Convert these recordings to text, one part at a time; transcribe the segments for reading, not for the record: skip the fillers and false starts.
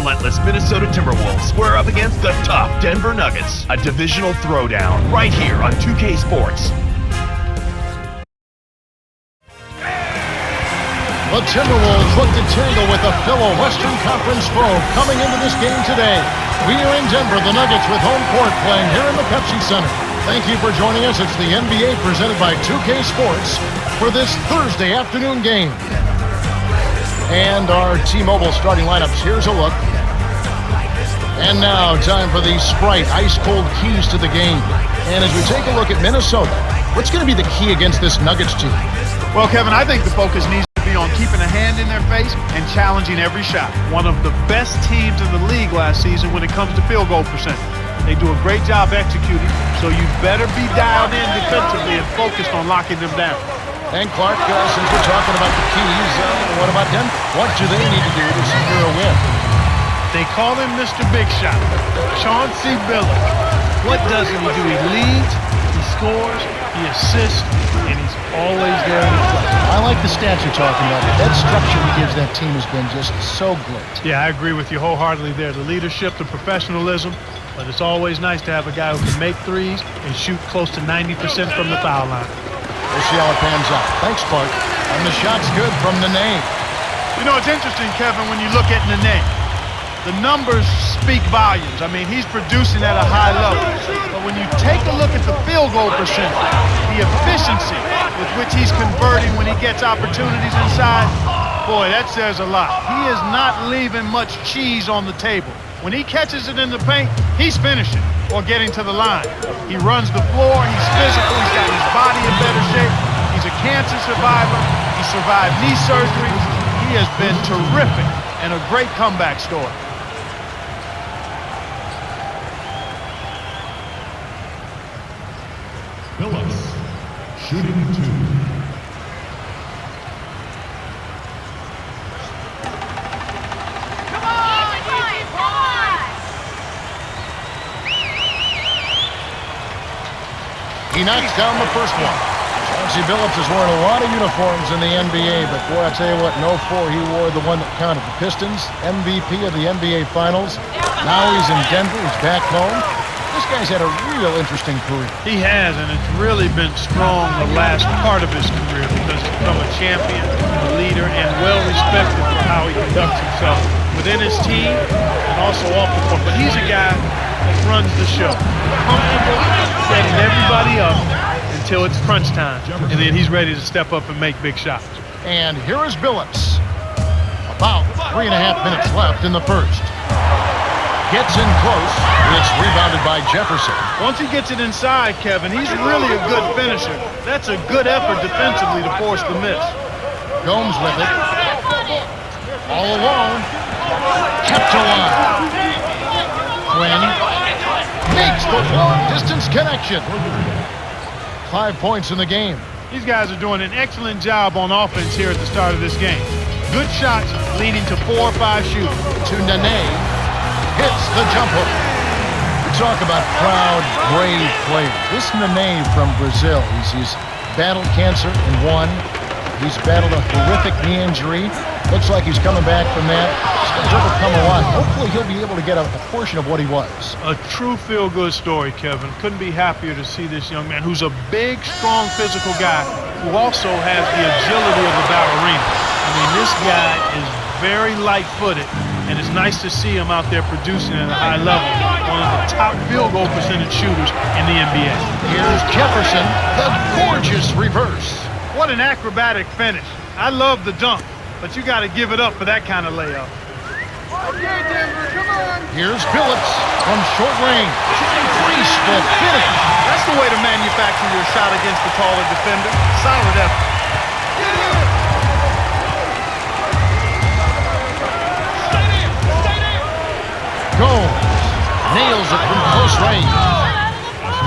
relentless Minnesota Timberwolves square up against the tough Denver Nuggets. A divisional throwdown right here on 2K Sports. The Timberwolves look to tangle with a fellow Western Conference foe coming into this game today. We are in Denver, the Nuggets with home court playing here in the Pepsi Center. Thank you for joining us. It's the NBA presented by 2K Sports for this Thursday afternoon game. And our T-Mobile starting lineups. Here's a look. And now time for the Sprite ice-cold keys to the game. And as we take a look at Minnesota, what's going to be the key against this Nuggets team? Well, Kevin, I think the focus needs to be on keeping a hand in their face and challenging every shot. One of the best teams in the league last season when it comes to field goal percentage. They do a great job executing, so you better be dialed in defensively and focused on locking them down. And Clark, since we're talking about the keys, what about Denver? What do they need to do to secure a win? They call him Mr. Big Shot, Chauncey Billups. What does he do? He leads, he scores, he assists, and he's always there in the clutch. I like the stats you're talking about. That structure he gives that team has been just so great. Yeah, I agree with you wholeheartedly there. The leadership, the professionalism, but it's always nice to have a guy who can make threes and shoot close to 90% from the foul line. We'll see how it pans out. Thanks, Clark. And the shot's good from Nene. You know, it's interesting, Kevin, when you look at Nene. The numbers speak volumes. I mean, he's producing at a high level. But when you take a look at the field goal percentage, the efficiency with which he's converting when he gets opportunities inside, boy, that says a lot. He is not leaving much cheese on the table. When he catches it in the paint, he's finishing or getting to the line. He runs the floor, he's physical, he's got his body in better shape. He's a cancer survivor. He survived knee surgeries. He has been terrific and a great comeback story. Phillips, shooting 2. He knocks down the first one. Chauncey Billups is wearing a lot of uniforms in the NBA, but boy, I tell you what, in 04, he wore the one that counted. The Pistons, MVP of the NBA Finals. Now he's in Denver, he's back home. This guy's had a real interesting career. He has, and it's really been strong the last part of his career because he's become a champion, a leader, and well-respected for how he conducts himself within his team and also off the court. But he's a guy that runs the show. Comfortable, setting everybody up until it's crunch time, and then he's ready to step up and make big shots. And here is Billups. About 3.5 minutes left in the first. Gets in close. It's rebounded by Jefferson. Once he gets it inside, Kevin, he's really a good finisher. That's a good effort defensively to force the miss. Gomes with it. All alone. Kept alive. Quinn makes the long-distance connection. 5 points in the game. These guys are doing an excellent job on offense here at the start of this game. Good shots leading to 4 or 5 shooting. To Nene. Hits the jump hook. We talk about proud, brave players. This Nene from Brazil, he's battled cancer and won. He's battled a horrific knee injury. Looks like he's coming back from that. This guy's overcome a lot. Hopefully he'll be able to get a portion of what he was. A true feel-good story, Kevin. Couldn't be happier to see this young man who's a big, strong, physical guy who also has the agility of a ballerina. I mean, this guy is very light-footed, and it's nice to see him out there producing at a high level. One of the top field goal percentage shooters in the NBA. Here's Jefferson, the gorgeous reverse. What an acrobatic finish. I love the dunk, but you got to give it up for that kind of layup. Okay, Denver, come on. Here's Billups from short range. Increase the finish. That's the way to manufacture your shot against the taller defender. Solid effort. Gomes nails it from close range.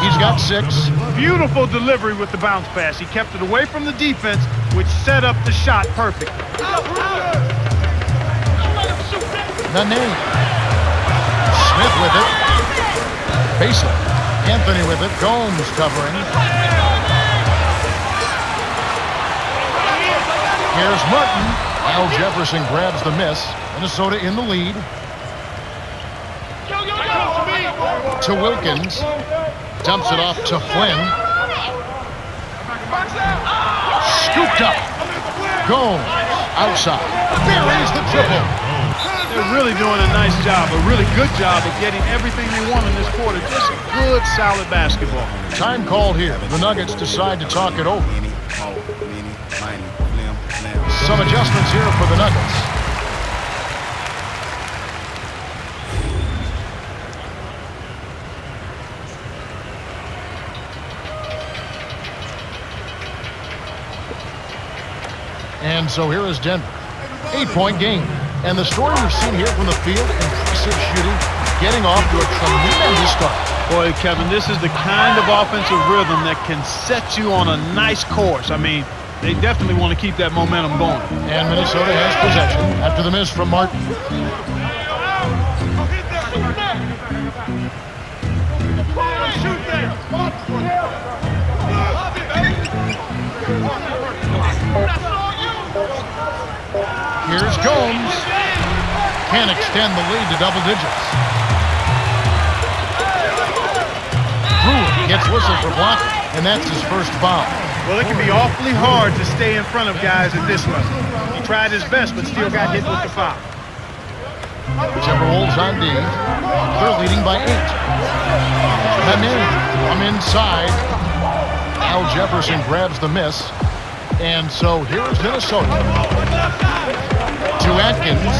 He's got 6. Beautiful delivery with the bounce pass. He kept it away from the defense, which set up the shot perfectly. Nene. Smith with it. Basin. Anthony with it. Gomes covering. Here's Martin. Al Jefferson grabs the miss. Minnesota in the lead. To Wilkins. Dumps it off to Flynn. Scooped up. Gomes outside. Buries the triple. They're really doing a nice job, a really good job of getting everything they want in this quarter. Just good, solid basketball. Time called here. The Nuggets decide to talk it over. Some adjustments here for the Nuggets. And so here is Denver. 8-point game. And the story we've seen here from the field, impressive shooting, getting off to a tremendous start. Boy, Kevin, this is the kind of offensive rhythm that can set you on a nice course. I mean, they definitely want to keep that momentum going. And Minnesota has possession after the miss from Martin. Here's Gomes. Can't extend the lead to double digits. Brewer gets whistled for blocking, and that's his first foul. Well, it can be awfully hard to stay in front of guys at this level. He tried his best, but still got hit with the foul. Timberwolves on D. They're leading by 8. Hammond from inside. Al Jefferson grabs the miss. And so here's Minnesota. To Atkins.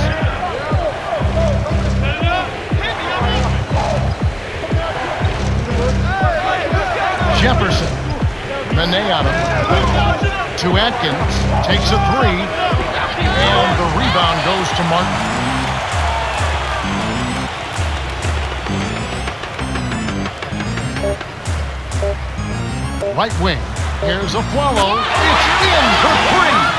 Jefferson. Manet on him. To Atkins. Takes a 3. And the rebound goes to Martin. Right wing. Here's a follow. It's in for 3.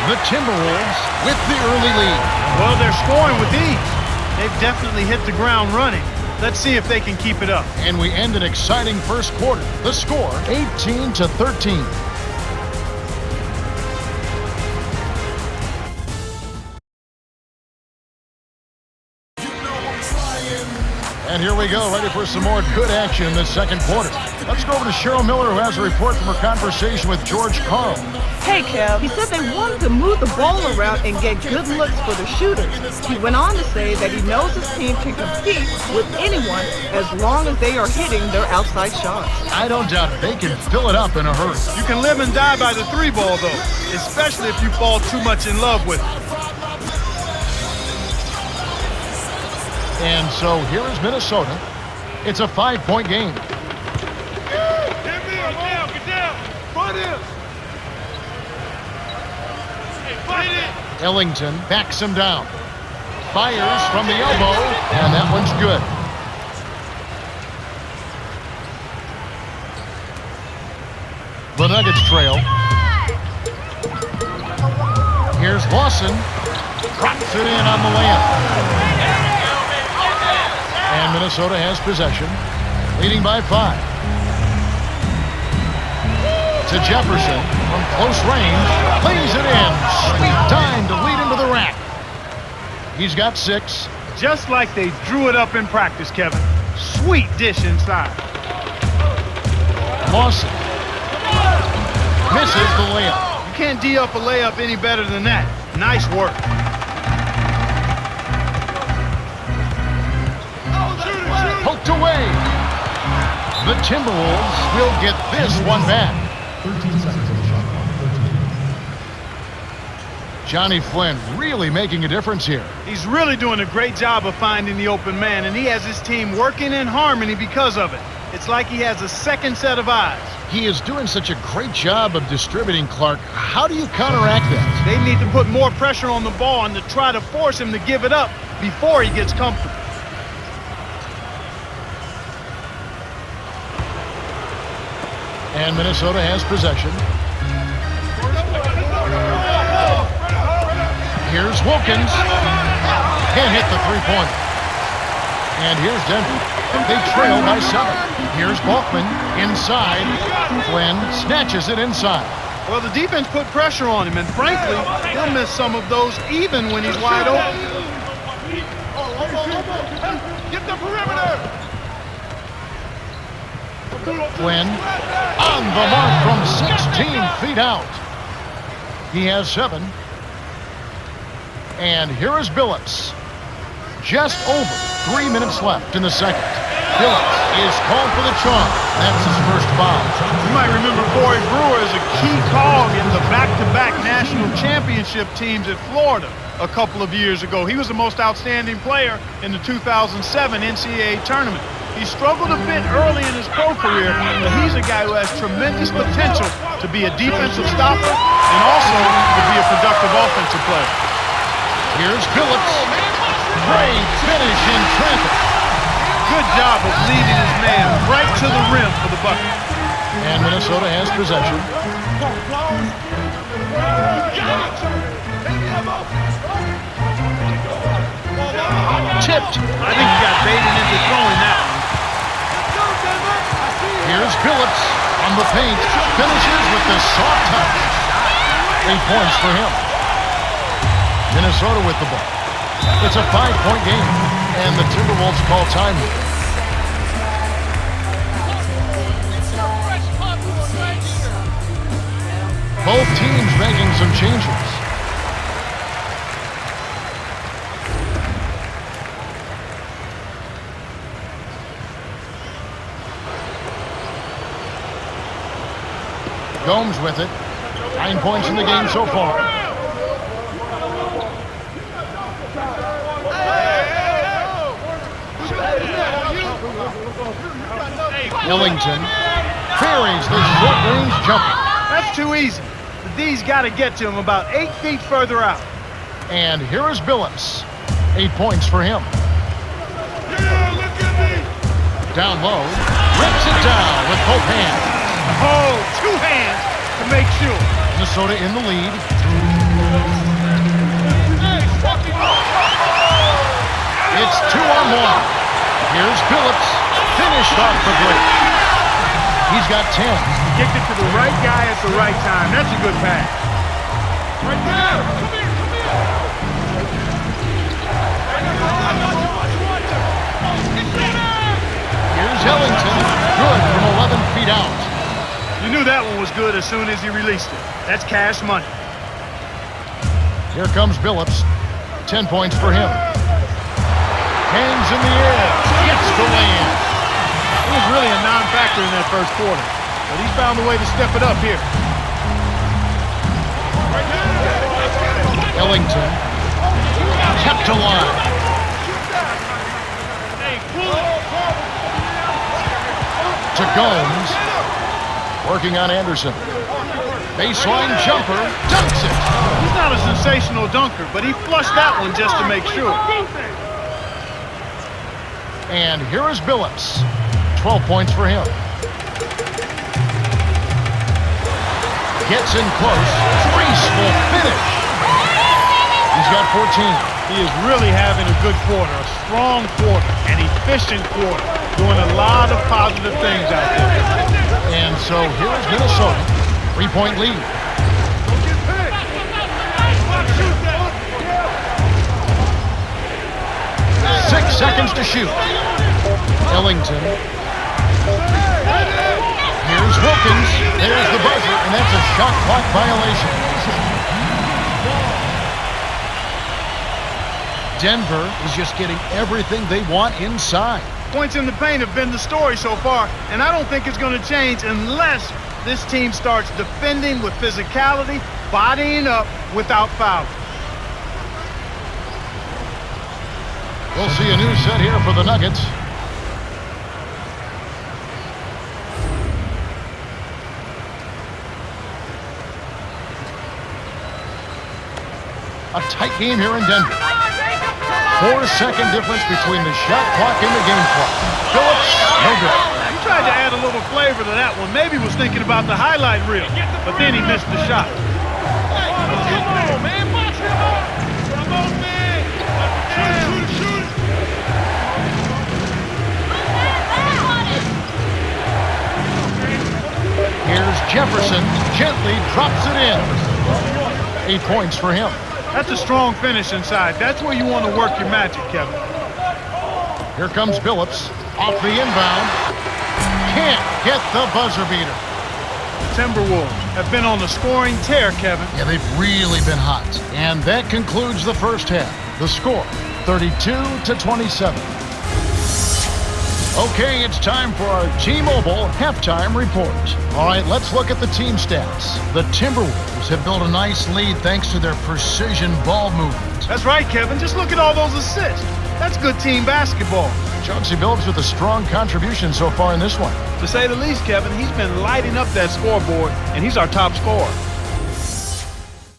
The Timberwolves with the early lead. Well, they're scoring with ease. They've definitely hit the ground running. Let's see if they can keep it up. And we end an exciting first quarter. The score, 18-13. And here we go, ready for some more good action in the second quarter. Let's go over to Cheryl Miller, who has a report from her conversation with George Karl. Hey, Kev, he said they wanted to move the ball around and get good looks for the shooters. He went on to say that he knows his team can compete with anyone as long as they are hitting their outside shots. I don't doubt it. They can fill it up in a hurry. You can live and die by the 3 ball, though, especially if you fall too much in love with it. And so here is Minnesota. It's a 5-point game. Ellington backs him down. Fires from the elbow, and that one's good. The Nuggets trail. Here's Lawson. Drops it in on the layup. And Minnesota has possession, leading by 5. To Jefferson from close range, lays it in. Sweet time to lead into the rack. He's got 6. Just like they drew it up in practice, Kevin. Sweet dish inside. Lawson misses the layup. You can't D up a layup any better than that. Nice work. Poked away. The Timberwolves will get this one back. 13 seconds on the shot clock. 13. Johnny Flynn really making a difference here. He's really doing a great job of finding the open man, and he has his team working in harmony because of it. It's like he has a second set of eyes. He is doing such a great job of distributing, Clark. How do you counteract that? They need to put more pressure on the ball and to try to force him to give it up before he gets comfortable. And Minnesota has possession. Here's Wilkins. Can't hit the three-pointer. And here's Denver. They trail by 7. Here's Balkman inside. Flynn snatches it inside. Well, the defense put pressure on him, and frankly, he'll miss some of those even when he's wide open. Get the perimeter. Quinn on the mark from 16 feet out. He has 7. And here is Billups. Just over 3 minutes left in the second. Billups is called for the chalk. That's his first foul. You might remember Corey Brewer as a key cog in the back-to-back national championship teams at Florida a couple of years ago. He was the most outstanding player in the 2007 NCAA tournament. He struggled a bit early in his pro career, but he's a guy who has tremendous potential to be a defensive stopper and also to be a productive offensive player. Here's Billups. Great finish in traffic. Good job of leading his man right to the rim for the bucket. And Minnesota has possession. Tipped. I think he got baited into throwing that one. Here's Billups on the paint. Finishes with the soft touch. 8 points for him. Minnesota with the ball. It's a 5-point game, and the Timberwolves call time. Both teams making some changes. Gomes with it. 9 points in the game so far. Ellington buries the short-range jumper. That's too easy. The D's got to get to him about 8 feet further out. And here is Billups. 8 points for him. Down low. Rips it down with both hands. Oh, 2 hands to make sure. Minnesota in the lead. It's 2-on-1. Here's Billups. Finished off the break. He's got 10. Kicked it to the right guy at the right time. That's a good pass. Right there. Come here. Here's Ellington. Good from 11 feet out. You knew that one was good as soon as he released it. That's cash money. Here comes Billups. 10 points for him. Hangs in the air. Gets the lay-in. He was really a non-factor in that first quarter, but he's found a way to step it up here. Ellington kept alive. To Gomes. Working on Anderson. Baseline jumper. Dunks it. He's not a sensational dunker, but he flushed that one just to make sure. And here is Billups. 12 points for him. Gets in close. Graceful finish. He's got 14. He is really having a good quarter, a strong quarter, an efficient quarter, doing a lot of positive things out there. And so here's Minnesota. 3-point lead. Six seconds to shoot. Ellington. Here's Wilkins. There's the buzzer, and that's a shot clock violation. Denver is just getting everything they want inside. Points in the paint have been the story so far, and I don't think it's going to change unless this team starts defending with physicality, bodying up without fouling. We'll see a new set here for the Nuggets. A tight game here in Denver. 4-second difference between the shot clock and the game clock. Billups, no good. He tried to add a little flavor to that one. Maybe was thinking about the highlight reel, but then he missed the shot. Here's Jefferson. Gently drops it in. 8 points for him. That's a strong finish inside. That's where you want to work your magic, Kevin. Here comes Billups. Off the inbound. Can't get the buzzer beater. Timberwolves have been on the scoring tear, Kevin. Yeah, they've really been hot. And that concludes the first half. The score, 32-27. Okay, it's time for our T-Mobile halftime report. All right, let's look at the team stats. The Timberwolves have built a nice lead thanks to their precision ball movement. That's right, Kevin. Just look at all those assists. That's good team basketball. Chauncey Billups with a strong contribution so far in this one. To say the least, Kevin, he's been lighting up that scoreboard, and he's our top scorer.